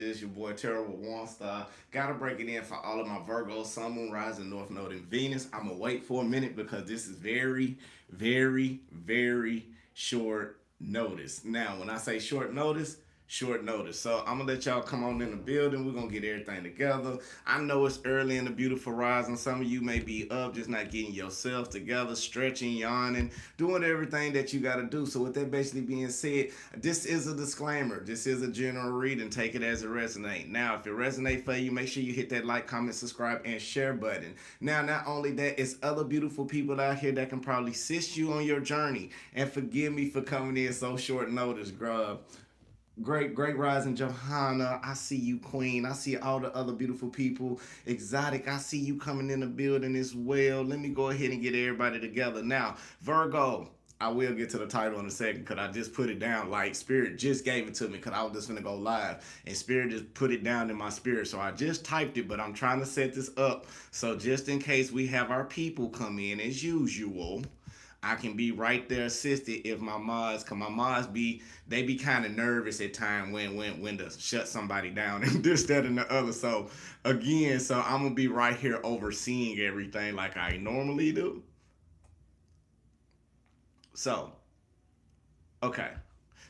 It's your boy Terrell with Waunstar. Gotta break it in for all of my Virgos, Sun, Moon, Rising, North Node, and Venus. I'm gonna wait for a minute because this is very short notice. Now, when I say short notice. So I'm gonna let y'all come on in the building. We're gonna get everything together. I know it's early in the beautiful rising. Some of you may be up, just not getting yourself together, stretching, yawning, doing everything that you gotta do. So with that basically being said, this is a disclaimer. This is a general reading. Take it as it resonates. Now, if it resonates for you, make sure you hit that like, comment, subscribe, and share button. Now, not only that, it's other beautiful people out here that can probably assist you on your journey. And forgive me for coming in so short notice, grub. Great rising Johanna. I see you, Queen. I see all the other beautiful people. Exotic, I see you coming in the building as well. Let me go ahead and get everybody together. Now, Virgo, I will get to the title in a second because I just put it down. Like, Spirit just gave it to me because I was just going to go live. And Spirit just put it down in my spirit. So I just typed it, but I'm trying to set this up. So just in case we have our people come in as usual, I can be right there assisted if my mods, cause my mods they be kind of nervous at time when to shut somebody down and this, that, and the other. So again, so I'm gonna be right here overseeing everything like I normally do. So, okay.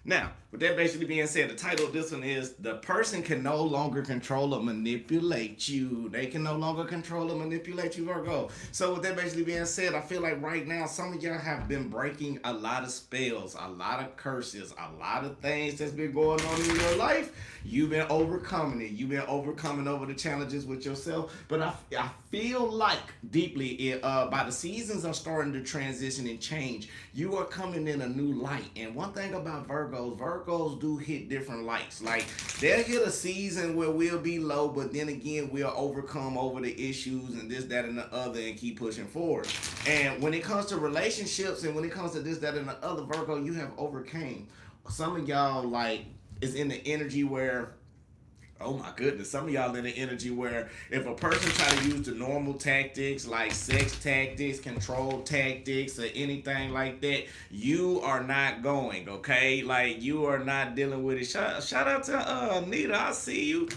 Now, with that basically being said, the title of this one is The Person Can No Longer Control or Manipulate You. They can no longer control or manipulate you, Virgo. So with that basically being said, I feel like right now some of y'all have been breaking a lot of spells, a lot of curses, a lot of things that's been going on in your life. You've been overcoming it. You've been overcoming over the challenges with yourself. But I feel like deeply by the seasons are starting to transition and change. You are coming in a new light. And one thing about Virgos do hit different lights. Like, they'll hit a season where we'll be low, but then again, we'll overcome over the issues and this, that, and the other and keep pushing forward. And when it comes to relationships and when it comes to this, that, and the other, Virgo, you have overcame. Some of y'all, like, is in the energy where, oh my goodness, some of y'all in the energy where if a person try to use the normal tactics like sex tactics, control tactics, or anything like that, you are not going, okay? Like, you are not dealing with it. Shout out to Nita, I see you.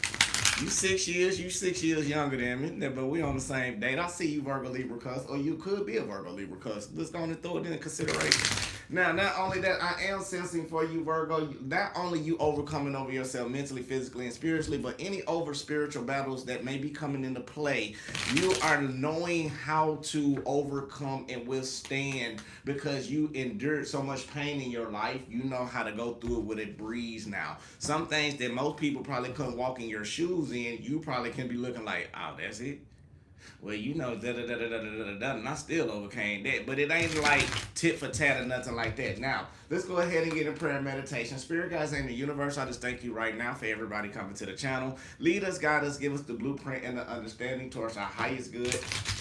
You 6 years younger than me, but we on the same date. I see you, Virgo Libra cuz, or you could be a Virgo Libra cuz. Let's go and throw it in consideration. Now, not only that, I am sensing for you, Virgo, not only you overcoming over yourself mentally, physically, and spiritually, but any over spiritual battles that may be coming into play, you are knowing how to overcome and withstand because you endured so much pain in your life. You know how to go through it with a breeze now. Some things that most people probably couldn't walk in your shoes in, you probably can be looking like, oh, that's it. Well, you know, da da da da da da da da, and I still overcame that. But it ain't like tit for tat or nothing like that. Now, let's go ahead and get in prayer and meditation. Spirit guides in the universe, I just thank you right now for everybody coming to the channel. Lead us, guide us, give us the blueprint and the understanding towards our highest good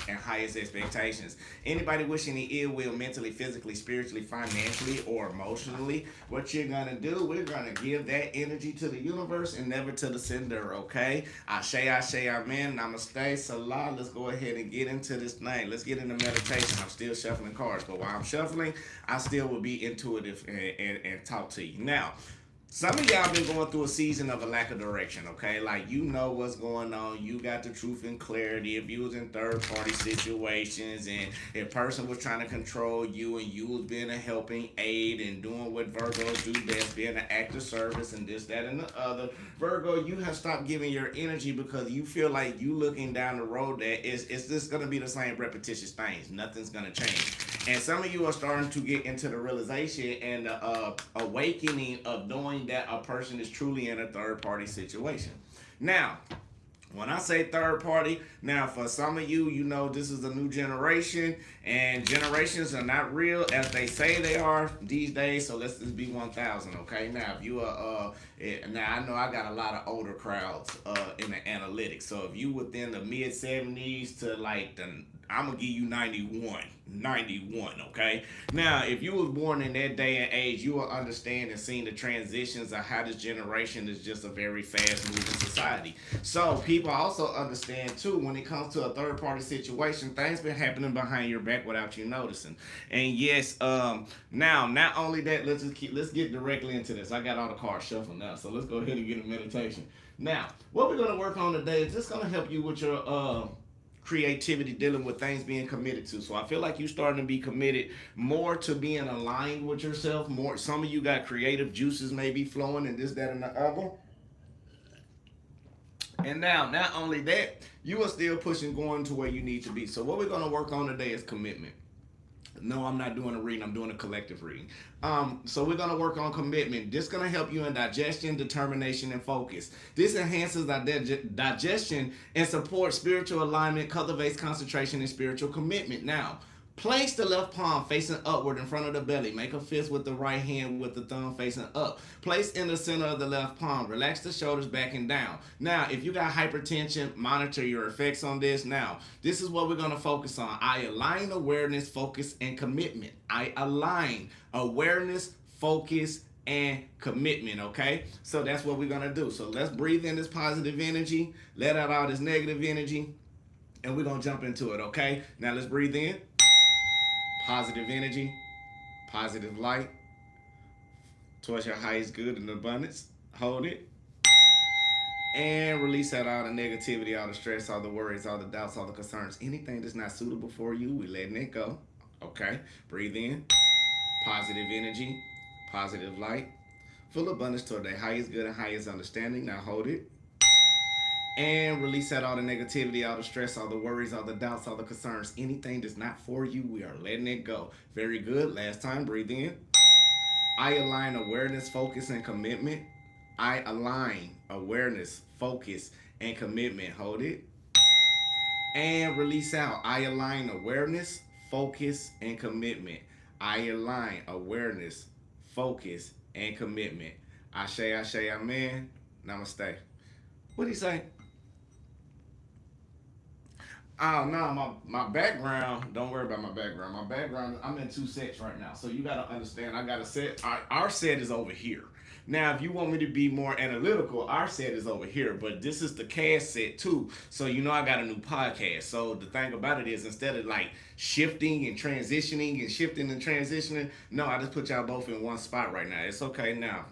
and highest expectations. Anybody wishing the ill will mentally, physically, spiritually, financially, or emotionally, what you're gonna do, we're gonna give that energy to the universe and never to the sender, okay? Ashe, amen, namaste, salah. Let's go ahead and get into this thing. Let's get into meditation. I'm still shuffling cards, but while I'm shuffling, I still will be intuitive and talk to you. Now, some of y'all been going through a season of a lack of direction, okay? Like, you know what's going on. You got the truth and clarity. If you was in third-party situations and if a person was trying to control you and you was being a helping aid and doing what Virgos do best, being an act of service and this, that, and the other, Virgo, you have stopped giving your energy because you feel like you looking down the road that it's just going to be the same repetitious things. Nothing's going to change. And some of you are starting to get into the realization and the awakening of knowing that a person is truly in a third party situation. Now, when I say third party, now for some of you, you know this is a new generation, and generations are not real as they say they are these days. So let's just be 1,000, okay? Now, if you are, now I know I got a lot of older crowds in the analytics. So if you within the mid 70s to like the, I'm gonna give you 91, okay? Now, if you was born in that day and age, you will understand and see the transitions of how this generation is just a very fast-moving society. So people also understand, too, when it comes to a third-party situation, things been happening behind your back without you noticing. And yes, now, not only that, let's get directly into this. I got all the cards shuffled now, so let's go ahead and get a meditation. Now, what we're going to work on today is just going to help you with your creativity dealing with things being committed to. So I feel like you're starting to be committed more to being aligned with yourself. More, some of you got creative juices maybe flowing and this, that, and the other. And now, not only that, you are still pushing going to where you need to be. So what we're going to work on today is commitment. No, I'm not doing a reading. I'm doing a collective reading. So we're gonna work on commitment. This gonna help you in digestion, determination, and focus. This enhances digestion and supports spiritual alignment, cultivates concentration and spiritual commitment. Now, place the left palm facing upward in front of the belly. Make a fist with the right hand with the thumb facing up. Place in the center of the left palm. Relax the shoulders back and down. Now, if you got hypertension, monitor your effects on this. Now, this is what we're going to focus on. I align awareness, focus, and commitment. I align awareness, focus, and commitment, okay? So that's what we're going to do. So let's breathe in this positive energy, let out all this negative energy, and we're going to jump into it, okay? Now let's breathe in. Positive energy, positive light towards your highest good and abundance. Hold it. And release out all the negativity, all the stress, all the worries, all the doubts, all the concerns. Anything that's not suitable for you, we're letting it go. Okay? Breathe in. Positive energy, positive light. Full abundance toward the highest good and highest understanding. Now hold it. And release out all the negativity, all the stress, all the worries, all the doubts, all the concerns. Anything that's not for you, we are letting it go. Very good. Last time, breathe in. I align awareness, focus, and commitment. I align awareness, focus, and commitment. Hold it. And release out. I align awareness, focus, and commitment. I align awareness, focus, and commitment. Ashe, ashe, amen. Namaste. What did he say? Oh no, my background. Don't worry about my background. My background. I'm in two sets right now, so you gotta understand. I got a set. Our set is over here. Now, if you want me to be more analytical, our set is over here. But this is the cast set too. So you know I got a new podcast. So the thing about it is, instead of like shifting and transitioning and shifting and transitioning, no, I just put y'all both in one spot right now. It's okay now.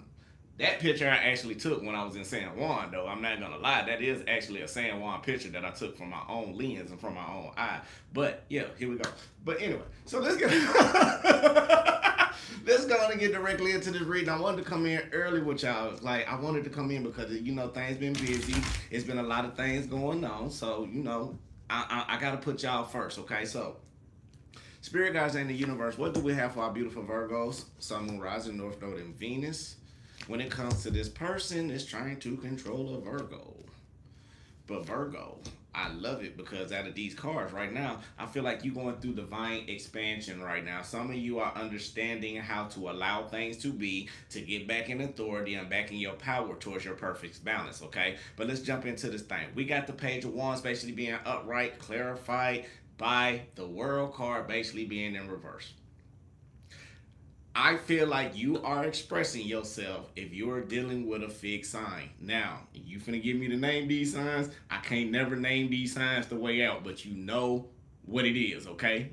That picture I actually took when I was in San Juan, though. I'm not going to lie. That is actually a San Juan picture that I took from my own lens and from my own eye. But, yeah, here we go. But anyway, so let's get... let's go on and get directly into this reading. I wanted to come in early with y'all. Like, I wanted to come in because, you know, things been busy. It's been a lot of things going on. So, you know, I got to put y'all first, okay? So, Spirit guides in the universe, what do we have for our beautiful Virgos? Sun, Moon, Rising, North Node, and Venus. When it comes to this person, it's trying to control a Virgo. But Virgo, I love it because out of these cards right now, I feel like you're going through divine expansion right now. Some of you are understanding how to allow things to be, to get back in authority and back in your power towards your perfect balance, okay? But let's jump into this thing. We got the Page of Wands basically being upright, clarified by the World card basically being in reverse. I feel like you are expressing yourself if you're dealing with a fixed sign. Now, you finna give me to name these signs. I can't never name these signs the way out, but you know what it is, okay?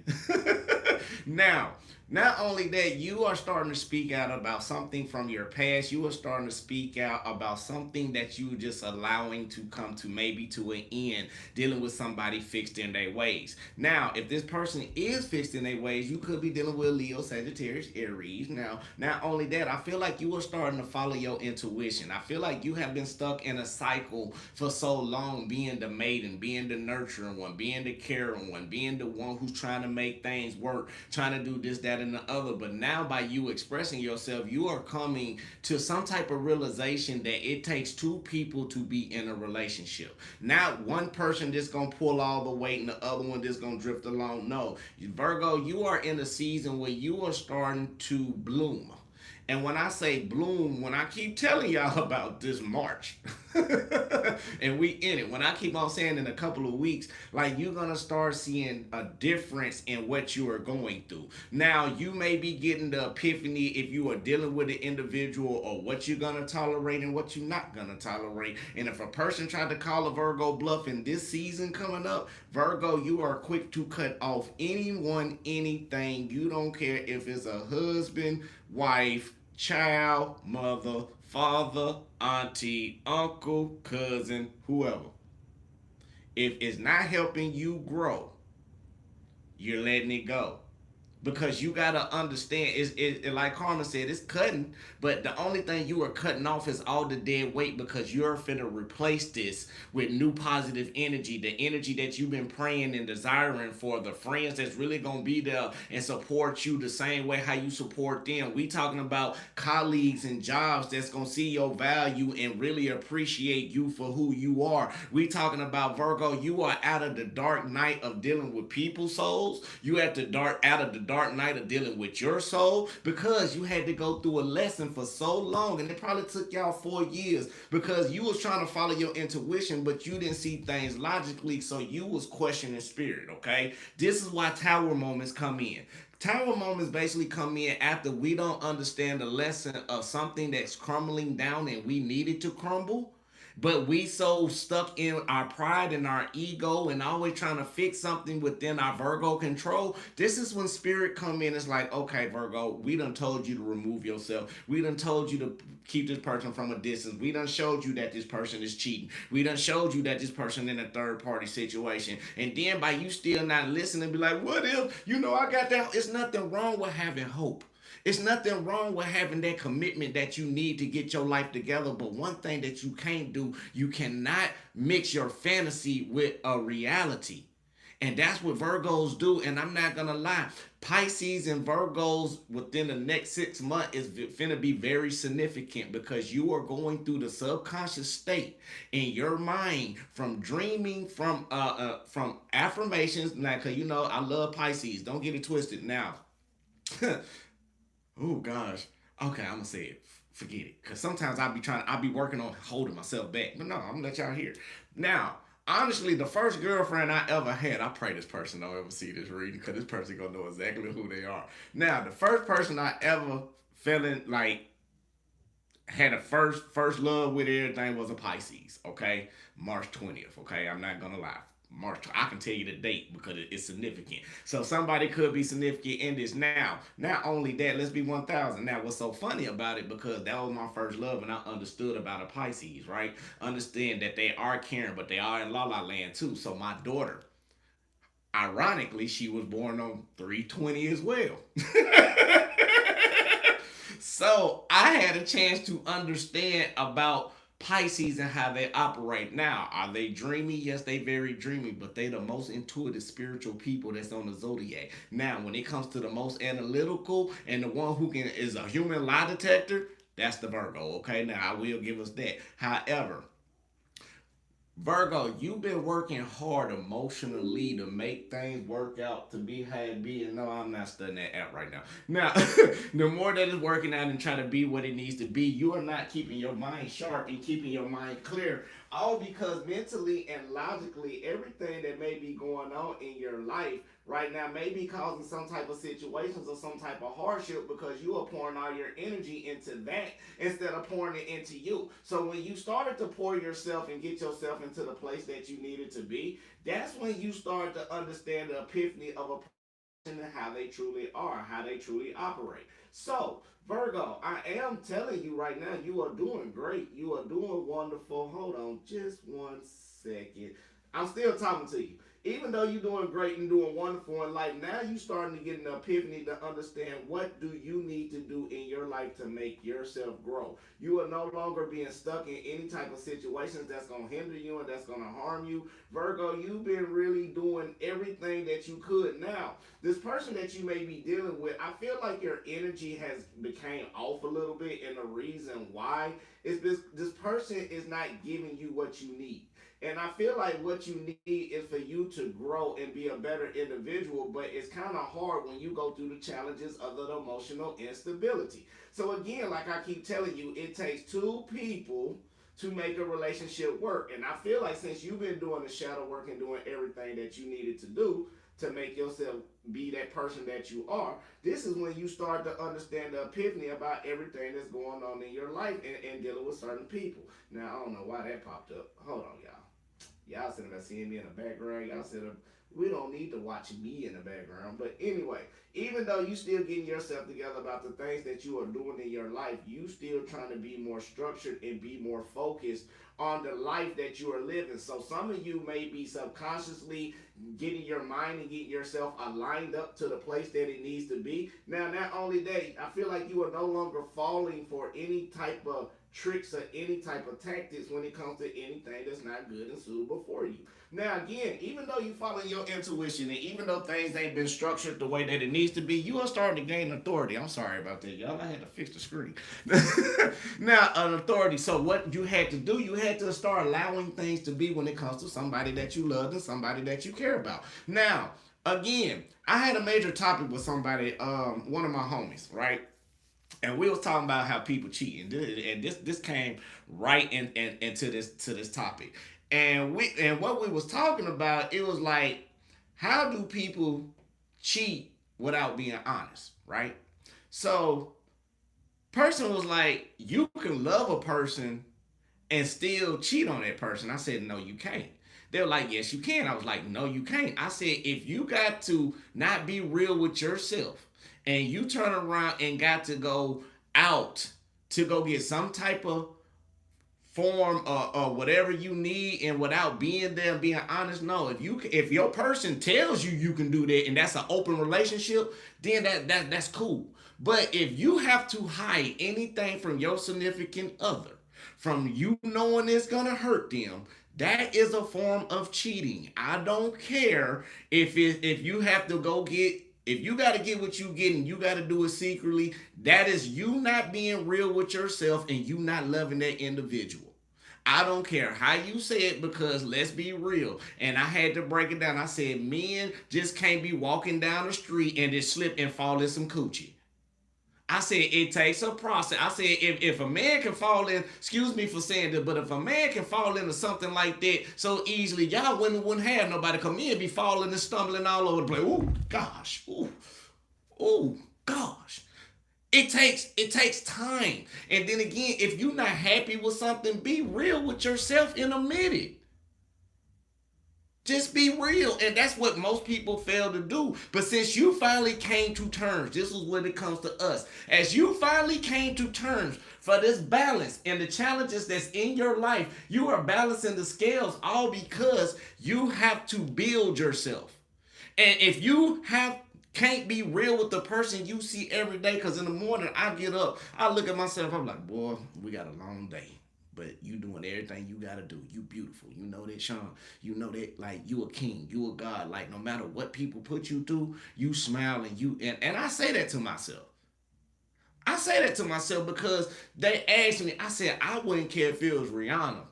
Now, not only that, you are starting to speak out about something from your past. You are starting to speak out about something that you just allowing to come to maybe to an end, dealing with somebody fixed in their ways. Now, if this person is fixed in their ways, you could be dealing with Leo, Sagittarius, Aries. Now, not only that, I feel like you are starting to follow your intuition. I feel like you have been stuck in a cycle for so long, being the maiden, being the nurturing one, being the caring one, being the one who's trying to make things work, trying to do this, that, and the other. But now by you expressing yourself, you are coming to some type of realization that it takes two people to be in a relationship. Not one person that's gonna pull all the weight and the other one that's gonna drift along. No, Virgo, you are in a season where you are starting to bloom. And when I say bloom, when I keep telling y'all about this March, and we in it, when I keep on saying in a couple of weeks, like you're going to start seeing a difference in what you are going through. Now, you may be getting the epiphany if you are dealing with an individual or what you're going to tolerate and what you're not going to tolerate. And if a person tried to call a Virgo bluff in this season coming up, Virgo, you are quick to cut off anyone, anything. You don't care if it's a husband, wife, child, mother, father, auntie, uncle, cousin, whoever. If it's not helping you grow, you're letting it go, because you gotta understand, like Carmen said, it's cutting, but the only thing you are cutting off is all the dead weight, because you're finna replace this with new positive energy, the energy that you've been praying and desiring for, the friends that's really gonna be there and support you the same way how you support them. We talking about colleagues and jobs that's gonna see your value and really appreciate you for who you are. We talking about, Virgo, you are out of the dark night of dealing with people's souls. You at the dark out of the dark night of dealing with your soul, because you had to go through a lesson for so long, and it probably took y'all 4 years, because you was trying to follow your intuition, but you didn't see things logically, so you was questioning spirit. Okay, this is why tower moments come in. Tower moments basically come in after we don't understand the lesson of something that's crumbling down and we need it to crumble, but we so stuck in our pride and our ego and always trying to fix something within our Virgo control. This is when spirit come in. It's like, okay, Virgo, we done told you to remove yourself. We done told you to keep this person from a distance. We done showed you that this person is cheating. We done showed you that this person in a third party situation. And then by you still not listening, be like, what if, I got that. It's nothing wrong with having hope. It's nothing wrong with having that commitment that you need to get your life together. But one thing that you can't do, you cannot mix your fantasy with a reality. And that's what Virgos do. And I'm not going to lie. Pisces and Virgos within the next 6 months is finna be very significant, because you are going through the subconscious state in your mind from dreaming, from affirmations. Now, because I love Pisces. Don't get it twisted. Now, oh gosh. Okay, I'm gonna say it. Forget it. Cause sometimes I'll be working on holding myself back. But no, I'm gonna let y'all hear. Now, honestly, the first girlfriend I ever had, I pray this person don't ever see this reading, because this person gonna know exactly who they are. Now, the first person I ever fell in, like, had a first love with, everything, was a Pisces. Okay, March 20th. Okay, I'm not gonna lie. March. I can tell you the date because it's significant. So somebody could be significant in this. Now, not only that, let's be 1,000. Now, what's so funny about it, because that was my first love, and I understood about a Pisces, right? Understand that they are caring, but they are in La La Land too. So my daughter, ironically, she was born on 320 as well. So I had a chance to understand about Pisces and how they operate. Now, are they dreamy? Yes, they very dreamy, but they the most intuitive spiritual people that's on the zodiac. Now, when it comes to the most analytical and the one who can is a human lie detector, that's the Virgo. Okay, now I will give us that. However, Virgo, you've been working hard emotionally to make things work out to be how it be. And no, I'm not studying that app right now. Now, the more that it's working out and trying to be what it needs to be, you are not keeping your mind sharp and keeping your mind clear. All because mentally and logically, everything that may be going on in your life right now may be causing some type of situations or some type of hardship, because you are pouring all your energy into that instead of pouring it into you. So when you started to pour yourself and get yourself into the place that you needed to be, that's when you start to understand the epiphany of a person and how they truly are, how they truly operate. So, Virgo, I am telling you right now, you are doing great. You are doing wonderful. Hold on just 1 second. I'm still talking to you. Even though you're doing great and doing wonderful in life, now you're starting to get an epiphany to understand what do you need to do in your life to make yourself grow. You are no longer being stuck in any type of situations that's going to hinder you and that's going to harm you. Virgo, you've been really doing everything that you could. Now, this person that you may be dealing with, I feel like your energy has became off a little bit, and the reason why is this person is not giving you what you need. And I feel like what you need is for you to grow and be a better individual, but it's kind of hard when you go through the challenges of the emotional instability. So, again, like I keep telling you, it takes two people to make a relationship work. And I feel like since you've been doing the shadow work and doing everything that you needed to do to make yourself be that person that you are, this is when you start to understand the epiphany about everything that's going on in your life and dealing with certain people. Now, I don't know why that popped up. Hold on, y'all. Y'all sitting there seeing me in the background. Y'all sitting We don't need to watch me in the background. But anyway, even though you still getting yourself together about the things that you are doing in your life, you still trying to be more structured and be more focused on the life that you are living. So some of you may be subconsciously getting your mind and getting yourself aligned up to the place that it needs to be. Now, not only that, I feel like you are no longer falling for any type of tricks or any type of tactics when it comes to anything that's not good and suitable for you. Now, again, even though you follow your intuition and even though things ain't been structured the way that it needs to be, you are starting to gain authority. I'm sorry about that, y'all. I had to fix the screen. Now, an authority. So, what you had to do, you had to start allowing things to be when it comes to somebody that you love and somebody that you care about. Now, again, I had a major topic with somebody, one of my homies, right? And we was talking about how people cheat, and this came right into this topic. And what we was talking about, it was like, how do people cheat without being honest, right? So, person was like, you can love a person and still cheat on that person. I said, no, you can't. They were like, yes, you can. I was like, no, you can't. I said, if you got to not be real with yourself and you turn around and got to go out to go get some type of form or whatever you need, and without being there and being honest, no. If your person tells you you can do that and that's an open relationship, then that's cool. But if you have to hide anything from your significant other, from you knowing it's gonna hurt them, that is a form of cheating. I don't care if you have to go get, if you got to get what you get and you got to do it secretly. That is you not being real with yourself and you not loving that individual. I don't care how you say it, because let's be real. And I had to break it down. I said men just can't be walking down the street and just slip and fall in some coochie. I said it takes a process. I said if a man can fall in, excuse me for saying this, but if a man can fall into something like that so easily, y'all women wouldn't have nobody come in, be falling and stumbling all over the place. Ooh, gosh. Ooh, gosh. It takes time. And then again, if you're not happy with something, be real with yourself and admit it. Just be real. And that's what most people fail to do. But since you finally came to terms, this is when it comes to us. As you finally came to terms for this balance and the challenges that's in your life, you are balancing the scales, all because you have to build yourself. And if you can't be real with the person you see every day, because in the morning I get up, I look at myself, I'm like, boy, we got a long day. But you doing everything you gotta do. You beautiful. You know that, Sean. You know that, like, you a king. You a god. Like, no matter what people put you through, you smile and I say that to myself. I say that to myself because they asked me, I said, I wouldn't care if it was Rihanna.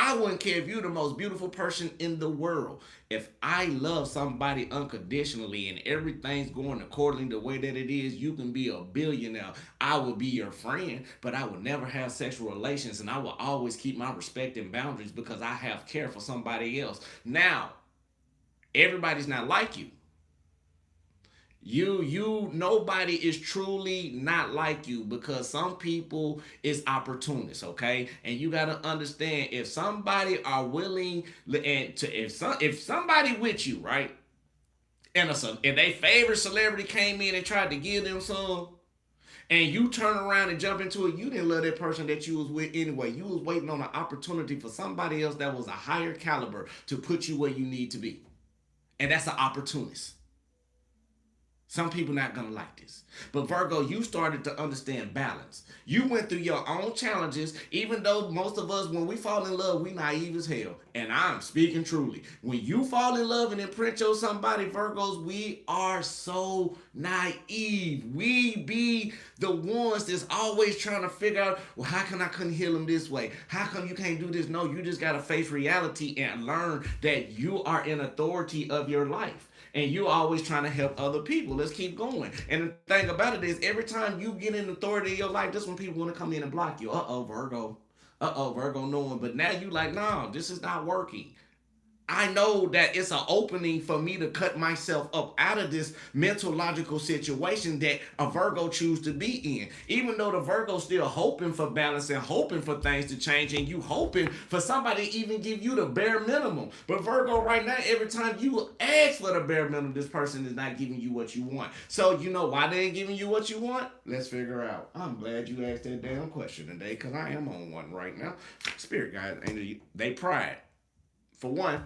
I wouldn't care if you're the most beautiful person in the world. If I love somebody unconditionally and everything's going according to the way that it is, you can be a billionaire. I will be your friend, but I will never have sexual relations, and I will always keep my respect and boundaries because I have care for somebody else. Now, everybody's not like you. Nobody is truly not like you, because some people is opportunists, okay? And you gotta understand, if somebody are willing and to if somebody with you, right? And they favorite celebrity came in and tried to give them some, and you turn around and jump into it, you didn't love that person that you was with anyway. You was waiting on an opportunity for somebody else that was a higher caliber to put you where you need to be. And that's an opportunist. Some people not gonna like this. But Virgo, you started to understand balance. You went through your own challenges, even though most of us, when we fall in love, we naive as hell. And I'm speaking truly. When you fall in love and imprint on somebody, Virgos, we are so naive. We be the ones that's always trying to figure out, well, how come I couldn't heal him this way? How come you can't do this? No, you just gotta face reality and learn that you are in authority of your life. And you're always trying to help other people. Let's keep going. And the thing about it is, every time you get in authority in your life, this is when people want to come in and block you. Uh-oh, Virgo. Uh-oh, Virgo knowing. But now you like, no, this is not working. I know that it's an opening for me to cut myself up out of this mental logical situation that a Virgo choose to be in. Even though the Virgo's still hoping for balance and hoping for things to change, and you hoping for somebody to even give you the bare minimum. But Virgo, right now, every time you ask for the bare minimum, this person is not giving you what you want. So you know why they ain't giving you what you want? Let's figure out. I'm glad you asked that damn question today, because I am on one right now. Spirit guys, they pride. For one,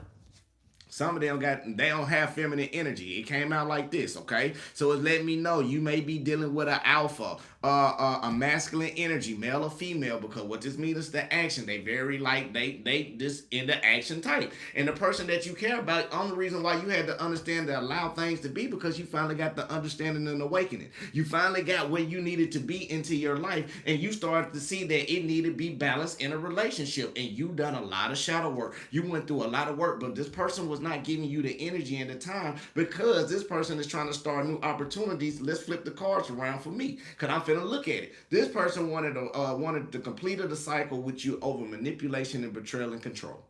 some of them they don't have feminine energy. It came out like this, okay? So it's letting me know you may be dealing with an alpha, a masculine energy, male or female, because what this means is the action. They very like they this in the action type. And the person that you care about, only reason why you had to understand to allow things to be, because you finally got the understanding and awakening. You finally got where you needed to be into your life, and you started to see that it needed to be balanced in a relationship. And you done a lot of shadow work. You went through a lot of work, but this person was not giving you the energy and the time, because this person is trying to start new opportunities. Let's flip the cards around for me, because I'm finna look at it. This person wanted to complete the cycle with you over manipulation and betrayal and control.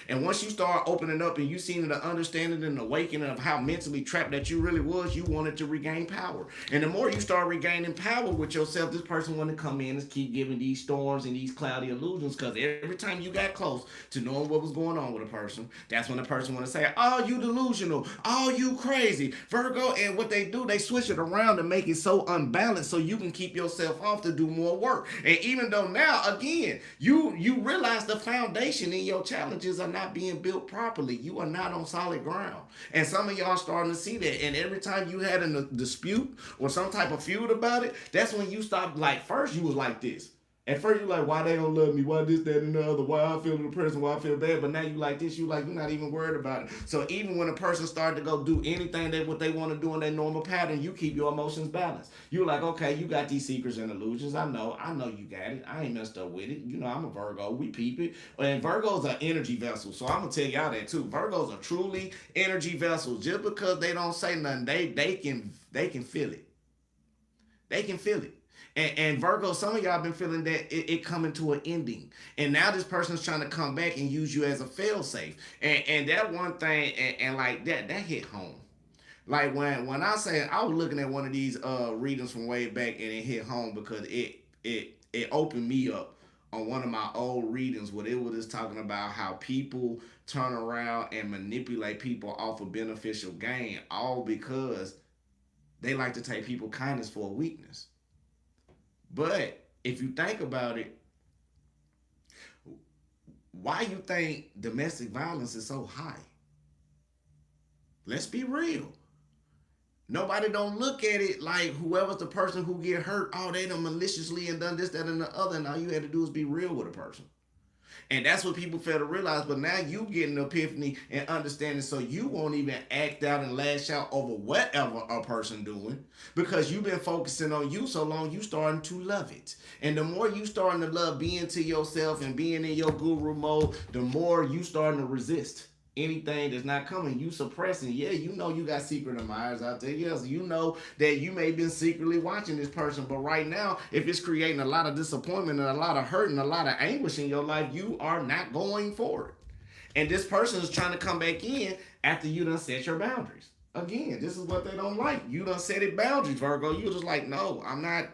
And once you start opening up and you seen the understanding and awakening of how mentally trapped that you really was, you wanted to regain power. And the more you start regaining power with yourself, this person want to come in and keep giving these storms and these cloudy illusions, because every time you got close to knowing what was going on with a person, that's when the person want to say, oh, you delusional, oh, you crazy, Virgo. And what they do, they switch it around to make it so unbalanced so you can keep yourself off to do more work. And even though now, again, you realize the foundation in your challenges are not being built properly. You are not on solid ground. And some of y'all starting to see that. And every time you had a dispute or some type of feud about it, that's when you stopped. Like, first you was like this. At first, you're like, why they don't love me? Why this, that, and the other? Why I feel depressed? Why I feel bad? But now you like this. You like, you're not even worried about it. So even when a person started to go do anything that what they want to do in their normal pattern, you keep your emotions balanced. You're like, okay, you got these secrets and illusions. I know you got it. I ain't messed up with it. You know, I'm a Virgo. We peep it. And Virgos are energy vessels. So I'm going to tell y'all that too. Virgos are truly energy vessels. Just because they don't say nothing, they can feel it. They can feel it. And Virgo, some of y'all been feeling that it coming to an ending. And now this person's trying to come back and use you as a failsafe. And that one thing, and like that hit home. Like when I say, I was looking at one of these readings from way back, and it hit home because it opened me up on one of my old readings where it was just talking about how people turn around and manipulate people off of beneficial gain, all because they like to take people kindness for a weakness. But if you think about it, why you think domestic violence is so high? Let's be real. Nobody don't look at it like whoever's the person who get hurt, oh, they done maliciously and done this, that, and the other, and all you had to do is be real with a person. And that's what people fail to realize. But now you get an epiphany and understanding, so you won't even act out and lash out over whatever a person doing, because you've been focusing on you so long, you starting to love it. And the more you starting to love being to yourself and being in your guru mode, the more you starting to resist anything that's not coming. You suppressing. Yeah, you know you got secret admirers out there. Yes, you know that you may have been secretly watching this person, but right now, if it's creating a lot of disappointment and a lot of hurt and a lot of anguish in your life, you are not going for it. And this person is trying to come back in after you done set your boundaries. Again, this is what they don't like. You done set it boundaries, Virgo. You're just like, no, I'm not.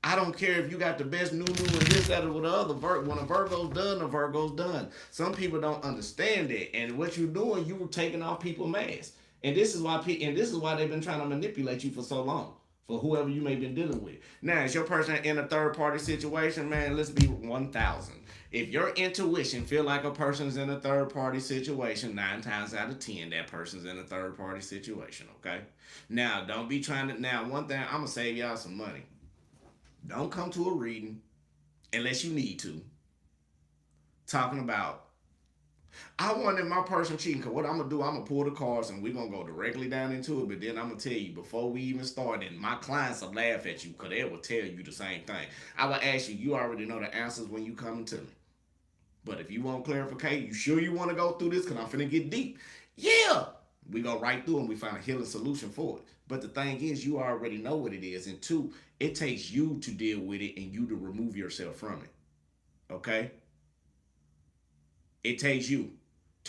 I don't care if you got the best new and this, that, or the other. When a Virgo's done, a Virgo's done. Some people don't understand that. And what you're doing, you were taking off people's masks. And this is why they've been trying to manipulate you for so long. For whoever you may be dealing with. Now, is your person in a third party situation? Man, let's be 1,000. If your intuition feel like a person's in a third party situation, 9 times out of 10, that person's in a third party situation, okay? Now, don't be trying to, now one thing, I'm going to save y'all some money. Don't come to a reading unless you need to, talking about, I wanted my person cheating, because what I'm going to do, I'm going to pull the cards and we're going to go directly down into it. But then I'm going to tell you, before we even start, and my clients will laugh at you because they will tell you the same thing. I will ask you, you already know the answers when you come to me. But if you want clarification, you sure you want to go through this because I'm finna get deep? Yeah. We go right through and we find a healing solution for it. But the thing is, you already know what it is. And 2, it takes you to deal with it and you to remove yourself from it. Okay? It takes you.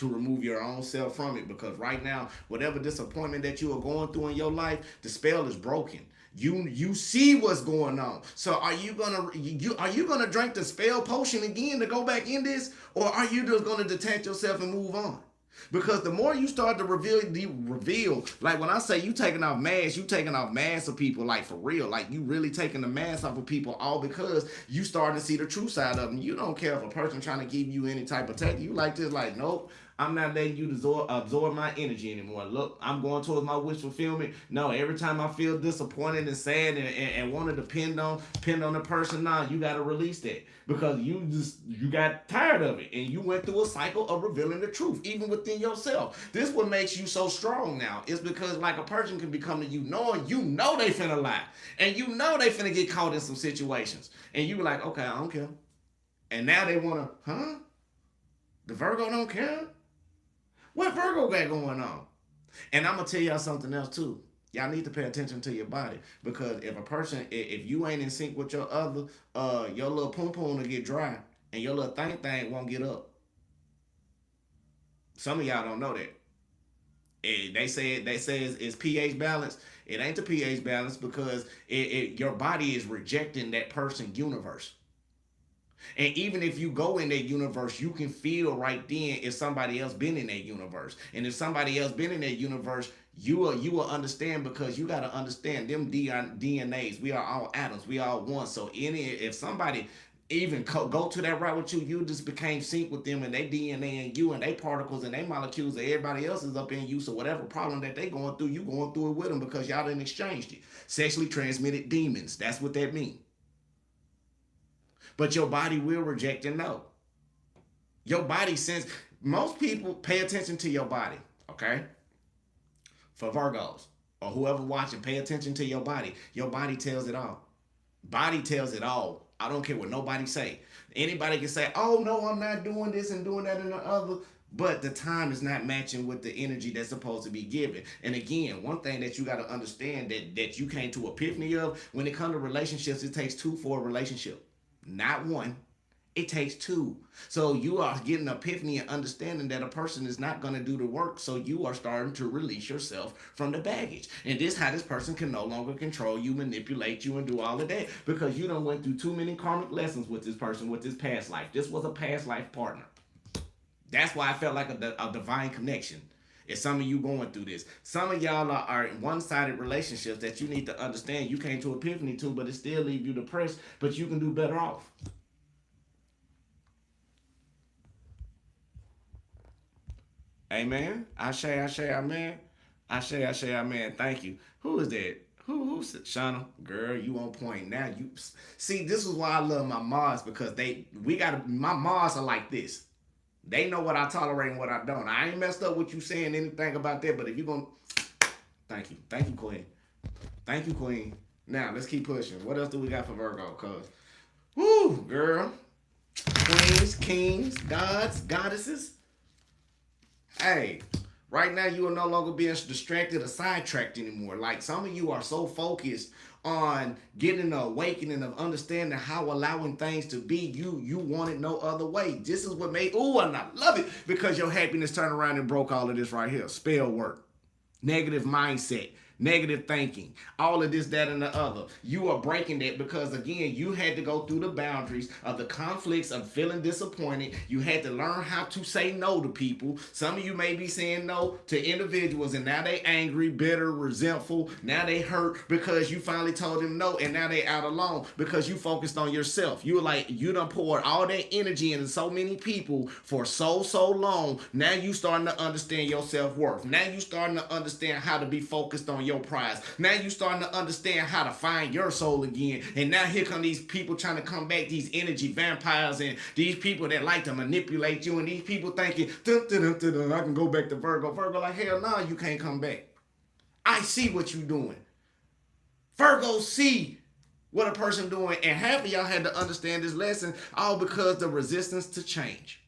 to remove your own self from it, because right now, whatever disappointment that you are going through in your life, the spell is broken. You see what's going on. So are you gonna drink the spell potion again to go back in this, or are you just gonna detach yourself and move on? Because the more you start to reveal, like when I say you taking off masks of people, like for real, like you really taking the mask off of people, all because you starting to see the true side of them. You don't care if a person trying to give you any type of tech. You like this, like, nope, I'm not letting you absorb my energy anymore. Look, I'm going towards my wish fulfillment. No, every time I feel disappointed and sad and want to depend on the person, now you got to release that, because you got tired of it and you went through a cycle of revealing the truth, even within yourself. This what makes you so strong now. It's because like a person can become to you knowing they finna lie, and they finna get caught in some situations, and you be like, okay, I don't care. And now they wanna, the Virgo don't care? What Virgo got going on? And I'm gonna tell y'all something else too. Y'all need to pay attention to your body, because if you ain't in sync with your your little pum pum will get dry, and your little thing won't get up. Some of y'all don't know that. They say it's pH balance. It ain't the pH balance, because your body is rejecting that person's universe. And even if you go in that universe, you can feel right then if somebody else been in that universe. And if somebody else been in that universe, you will understand, because you got to understand them DNAs. We are all atoms. We all one. So if somebody even go to that route with you just became sync with them, and they DNA and you, and they particles and they molecules, and everybody else is up in you. So whatever problem that they going through, you going through it with them, because y'all didn't exchanged it. Sexually transmitted demons. That's what that means. But your body will reject and know. Your body sense. Most people pay attention to your body, okay? For Virgos or whoever watching, pay attention to your body. Your body tells it all. Body tells it all. I don't care what nobody say. Anybody can say, oh, no, I'm not doing this and doing that and the other. But the time is not matching with the energy that's supposed to be given. And again, one thing that you got to understand that you came to epiphany of, when it comes to relationships, it takes two for a relationship. Not one. It takes two. So you are getting epiphany and understanding that a person is not going to do the work. So you are starting to release yourself from the baggage. And this how this person can no longer control you, manipulate you, and do all of that, because you done went through too many karmic lessons with this person, with this past life. This was a past life partner. That's why I felt like a divine connection. If some of you going through this, some of y'all are in one-sided relationships that you need to understand you came to epiphany to, but it still leave you depressed, but you can do better off. Amen. Ashe, amen. Ashe, amen. Thank you. Who is that? Who's Shauna? Girl, you on point. Now you see, this is why I love my mods, because my mods are like this. They know what I tolerate and what I don't. I ain't messed up with you saying anything about that, but if you're going to... Thank you, Queen. Thank you, Queen. Now, let's keep pushing. What else do we got for Virgo? Because, whoo, girl. Queens, kings, gods, goddesses. Hey, right now you are no longer being distracted or sidetracked anymore. Like, some of you are so focused on getting the awakening of understanding how allowing things to be, you want it no other way. This is what made, and I love it, because your happiness turned around and broke all of this right here. Spell work, negative mindset, negative thinking, all of this, that, and the other. You are breaking that, because again, you had to go through the boundaries of the conflicts of feeling disappointed. You had to learn how to say no to people. Some of you may be saying no to individuals, and now they angry, bitter, resentful. Now they hurt because you finally told them no, and now they out alone because you focused on yourself. You were like, you done poured all that energy into so many people for so long. Now you starting to understand your self-worth. Now you starting to understand how to be focused on your prize. Now you starting to understand how to find your soul again. And now here come these people trying to come back, these energy vampires, and these people that like to manipulate you, and these people thinking, dun, dun, dun, dun, dun, I can go back to Virgo. Virgo like, hell no, you can't come back. I see what you doing. Virgo see what a person doing, and half of y'all had to understand this lesson, all because the resistance to change.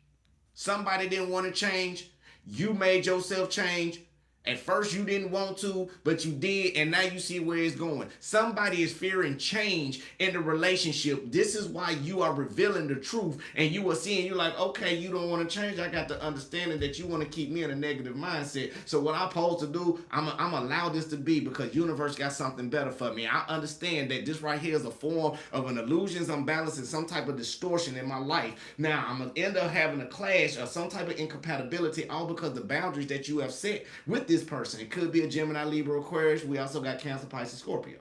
Somebody didn't want to change. You made yourself change. At first you didn't want to, but you did, and now you see where it's going. Somebody is fearing change in the relationship. This is why you are revealing the truth, and you are seeing, you're like, okay, you don't want to change. I got the understanding that you want to keep me in a negative mindset. So what I'm supposed to do, I'm allow this to be, because universe got something better for me. I understand that this right here is a form of an illusions, unbalance, and some type of distortion in my life. Now I'm gonna end up having a clash or some type of incompatibility, all because the boundaries that you have set with this person. It could be a Gemini, Libra, Aquarius. We also got Cancer, Pisces, Scorpio.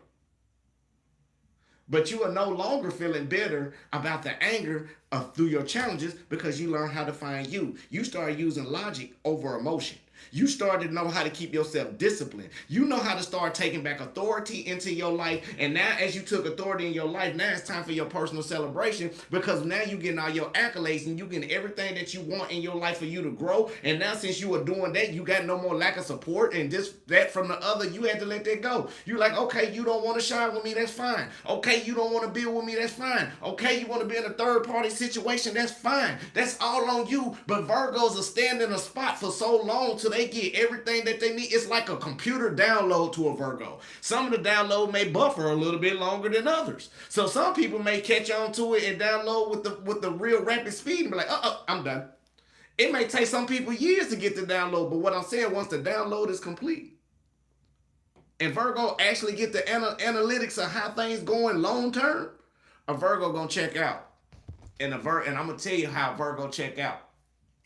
But you are no longer feeling bitter about the anger through your challenges, because you learn how to find you. You start using logic over emotion. You started to know how to keep yourself disciplined. You know how to start taking back authority into your life. And now as you took authority in your life, now it's time for your personal celebration, because now you're getting all your accolades and you getting everything that you want in your life for you to grow. And now since you are doing that, you got no more lack of support and this, that from the other. You had to let that go. You're like, okay, you don't want to shine with me, that's fine. Okay, you don't want to build with me, that's fine. Okay, you want to be in a third party situation, that's fine. That's all on you. But Virgos are standing in a spot for so long till they get everything that they need. It's like a computer download to a Virgo. Some of the download may buffer a little bit longer than others. So some people may catch on to it and download with the real rapid speed and be like, I'm done. It may take some people years to get the download, but what I'm saying, once the download is complete and Virgo actually get the analytics of how things going long term, a Virgo gonna check out. And I'm gonna tell you how Virgo check out.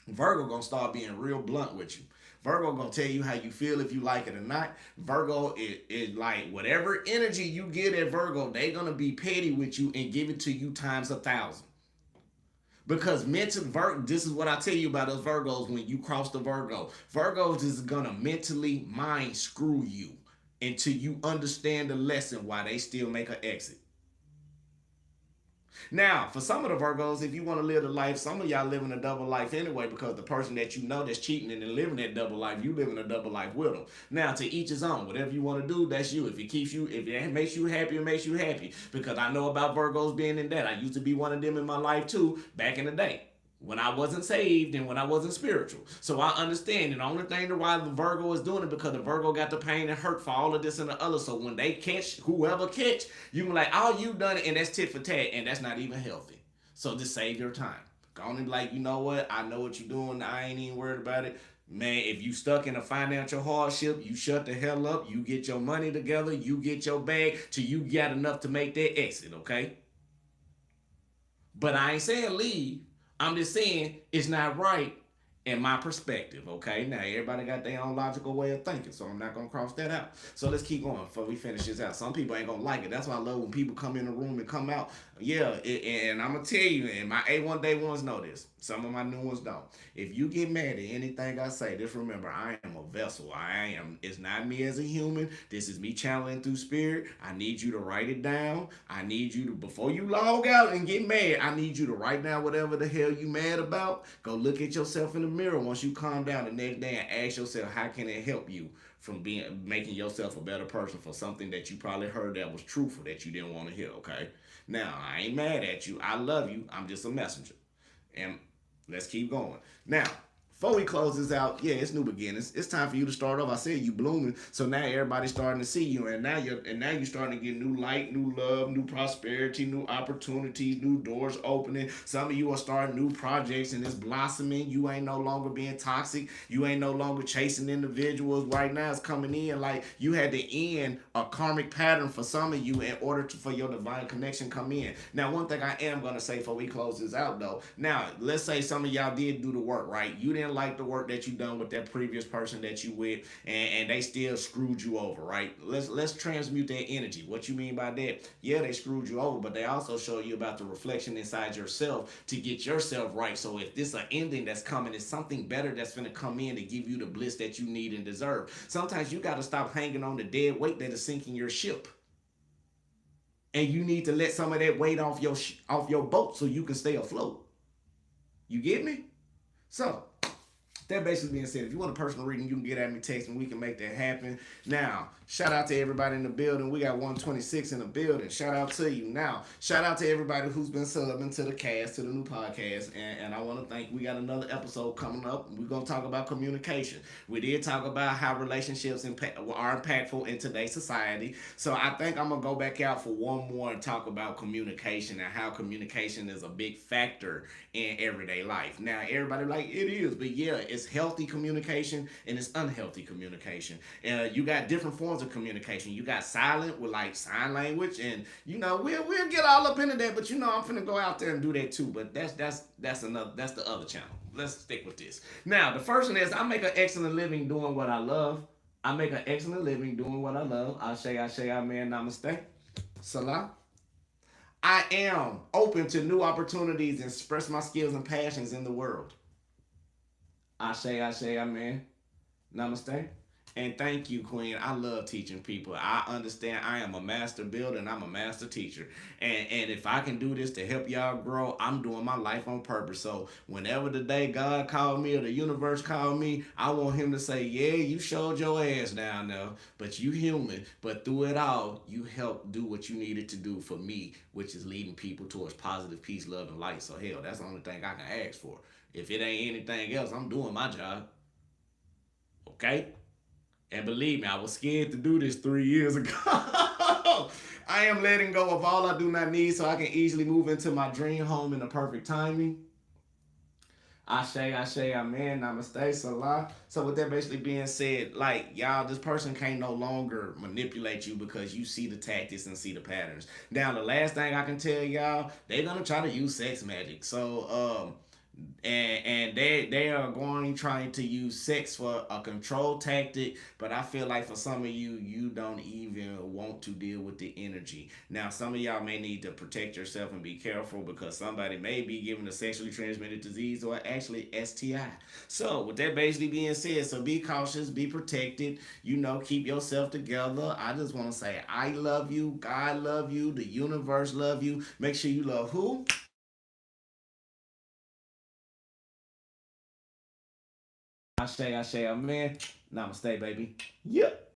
Virgo gonna start being real blunt with you. Virgo gonna tell you how you feel, if you like it or not. Virgo is like, whatever energy you get at Virgo, they gonna be petty with you and give it to you times 1,000. Because this is what I tell you about those Virgos when you cross the Virgo. Virgos is gonna mentally mind screw you until you understand the lesson why they still make an exit. Now, for some of the Virgos, if you want to live the life, some of y'all living a double life anyway, because the person that you know that's cheating and living that double life, you living a double life with them. Now, to each his own. Whatever you want to do, that's you. If it makes you happy, it makes you happy. Because I know about Virgos being in that. I used to be one of them in my life too, back in the day, when I wasn't saved and when I wasn't spiritual. So I understand. And the only thing why the Virgo is doing it, because the Virgo got the pain and hurt for all of this and the other. So when they catch, whoever catch, you can be like, oh, you done it, and that's tit for tat, and that's not even healthy. So just save your time. Go on and be like, you know what? I know what you're doing. I ain't even worried about it. Man, if you stuck in a financial hardship, you shut the hell up. You get your money together. You get your bag till you got enough to make that exit, okay? But I ain't saying leave. I'm just saying it's not right in my perspective, okay? Now, everybody got their own logical way of thinking, so I'm not going to cross that out. So let's keep going before we finish this out. Some people ain't going to like it. That's why I love when people come in the room and come out. Yeah, and I'm going to tell you, and my A1 Day ones know this. Some of my new ones don't. If you get mad at anything I say, just remember, I am a vessel. It's not me as a human. This is me channeling through spirit. I need you to write it down. I need you to, before you log out and get mad, I need you to write down whatever the hell you mad about. Go look at yourself in the mirror once you calm down the next day and ask yourself, how can it help you from making yourself a better person for something that you probably heard that was truthful that you didn't want to hear, okay? Now, I ain't mad at you. I love you. I'm just a messenger. And let's keep going. Now, before we close this out, yeah, it's new beginnings. It's time for you to start off. I said you blooming, so now everybody's starting to see you, and now you're starting to get new light, new love, new prosperity, new opportunities, new doors opening. Some of you are starting new projects, and it's blossoming. You ain't no longer being toxic. You ain't no longer chasing individuals. Right now, it's coming in like you had to end a karmic pattern for some of you in order for your divine connection come in. Now, one thing I am gonna say before we close this out, though. Now, let's say some of y'all did do the work, right? You didn't like the work that you done with that previous person that you with, and they still screwed you over, right? Let's transmute that energy. What you mean by that? Yeah, they screwed you over, but they also show you about the reflection inside yourself to get yourself right. So if this is an ending that's coming, it's something better that's going to come in to give you the bliss that you need and deserve. Sometimes you got to stop hanging on the dead weight that is sinking your ship. And you need to let some of that weight off your boat so you can stay afloat. You get me? So That basically being said, if you want a personal reading, you can get at me, text me, we can make that happen. Now, shout out to everybody in the building. We got 126 in the building. Shout out to you. Now, shout out to everybody who's been subbing to the cast, to the new podcast. And I want to thank, we got another episode coming up. We're going to talk about communication. We did talk about how relationships are impactful in today's society. So I think I'm going to go back out for one more and talk about communication and how communication is a big factor in everyday life. Now, everybody like, it is, but yeah, it's healthy communication and it's unhealthy communication. You got different forms of communication. You got silent with like sign language, and we'll get all up into that. But I'm finna go out there and do that too. But that's the other channel. Let's stick with this. Now, the first one is I make an excellent living doing what I love. I make an excellent living doing what I love. Ashe, amen, namaste. Salah. I am open to new opportunities and express my skills and passions in the world. Ashe, amen. Namaste. And thank you, Queen. I love teaching people. I understand I am a master builder and I'm a master teacher. And if I can do this to help y'all grow, I'm doing my life on purpose. So whenever the day God called me or the universe called me, I want him to say, yeah, you showed your ass down there, but you human. But through it all, you helped do what you needed to do for me, which is leading people towards positive peace, love, and light. So hell, that's the only thing I can ask for. If it ain't anything else, I'm doing my job. Okay? And believe me, I was scared to do this 3 years ago. I am letting go of all I do not need so I can easily move into my dream home in the perfect timing. Ashe, amen, namaste, salah. So with that basically being said, like, y'all, this person can't no longer manipulate you because you see the tactics and see the patterns. Now, the last thing I can tell y'all, they're going to try to use sex magic. So, and they are going trying to use sex for a control tactic, but I feel like for some of you don't even want to deal with the energy. Now some of y'all may need to protect yourself and be careful because somebody may be given a sexually transmitted disease or actually STI. So with that basically being said, so be cautious, be protected, keep yourself together. I just want to say I love you, God love you, the universe love you. Make sure you love who? Ashe, amen. Namaste, baby. Yep.